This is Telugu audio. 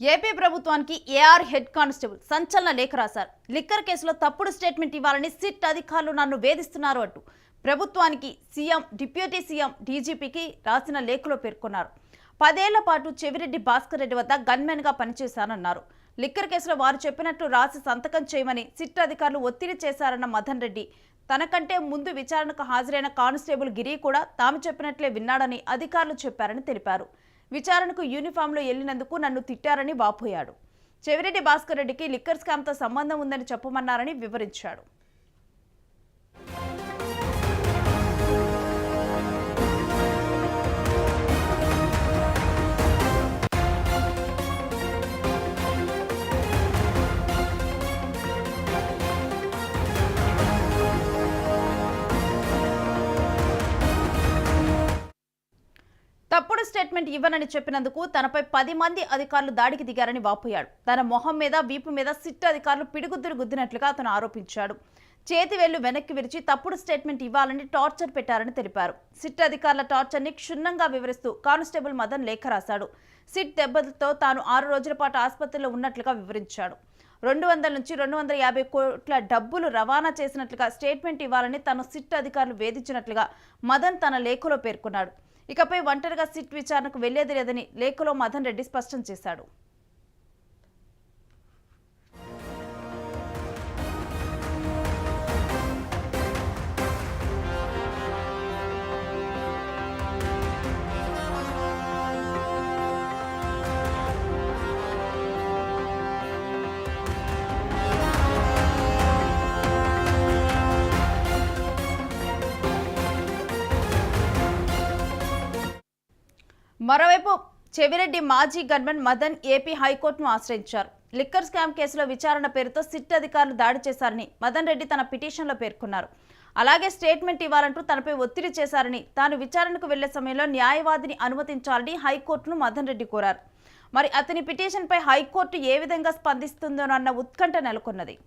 ఏపీ ప్రభుత్వానికి ఏఆర్ హెడ్ కానిస్టేబుల్ సంచలన లేఖ రాశారు. లిక్కర్ కేసులో తప్పుడు స్టేట్మెంట్ ఇవ్వాలని సిట్ అధికారులు నన్ను వేధిస్తున్నారు అంటూ ప్రభుత్వానికి సీఎం, డిప్యూటీ సీఎం, డీజీపీకి రాసిన లేఖలో పేర్కొన్నారు. 10 ఏళ్ల పాటు చెవిరెడ్డి భాస్కర్ రెడ్డి వద్ద గన్మెన్గా పనిచేశానన్నారు. లిక్కర్ కేసులో వారు చెప్పినట్లు రాసి సంతకం చేయమని సిట్ అధికారులు ఒత్తిడి చేశారన్న మదన్ రెడ్డి, తనకంటే ముందు విచారణకు హాజరైన కానిస్టేబుల్ గిరి కూడా తాము చెప్పినట్లే విన్నాడని అధికారులు చెప్పారని తెలిపారు. విచారణకు యూనిఫామ్లో వెళ్లినందుకు నన్ను తిట్టారని వాపోయాడు. చెవిరెడ్డి భాస్కర్ రెడ్డికి లిక్కర్ స్కామ్తో సంబంధం ఉందని చెప్పమన్నారని వివరించాడు. తప్పుడు స్టేట్మెంట్ ఇవ్వనని చెప్పినందుకు తనపై 10 మంది అధికారులు దాడికి దిగారని వాపోయాడు. తన మొహం మీద, వీపు మీద సిట్ అధికారులు పిడిగుద్దులు గుద్దినట్లుగా అతను ఆరోపించాడు. చేతి వేళ్లు వెనక్కి విరిచి తప్పుడు స్టేట్మెంట్ ఇవ్వాలని టార్చర్ పెట్టారని తెలిపారు. సిట్ అధికారుల టార్చర్ని క్షుణ్ణంగా వివరిస్తూ కానిస్టేబుల్ మదన్ లేఖ రాశాడు. సిట్ దెబ్బలతో తాను 6 రోజుల పాటు ఆసుపత్రిలో ఉన్నట్లుగా వివరించాడు. 200 నుంచి 250 కోట్ల డబ్బులు రవాణా చేసినట్లుగా స్టేట్మెంట్ ఇవ్వాలని తను సిట్ అధికారులు వేధించినట్లుగా మదన్ తన లేఖలో పేర్కొన్నాడు. ఇకపై ఒంటరిగా సిట్ విచారణకు వెళ్లేది లేదని లేఖలో మదన్ రెడ్డి స్పష్టం చేశాడు. మరోవైపు చెవిరెడ్డి మాజీ గన్మెన్ మదన్ ఏపీ హైకోర్టును ఆశ్రయించారు. లిక్కర్ స్కామ్ కేసులో విచారణ పేరుతో సిట్ అధికారులు దాడి చేశారని మదన్ రెడ్డి తన పిటిషన్లో పేర్కొన్నారు. అలాగే స్టేట్మెంట్ ఇవ్వాలంటూ తనపై ఒత్తిడి చేశారని, తాను విచారణకు వెళ్లే సమయంలో న్యాయవాదిని అనుమతించాలని హైకోర్టును మదన్ రెడ్డి కోరారు. మరి అతని పిటిషన్పై హైకోర్టు ఏ విధంగా స్పందిస్తుందోనన్న ఉత్కంఠ నెలకొన్నది.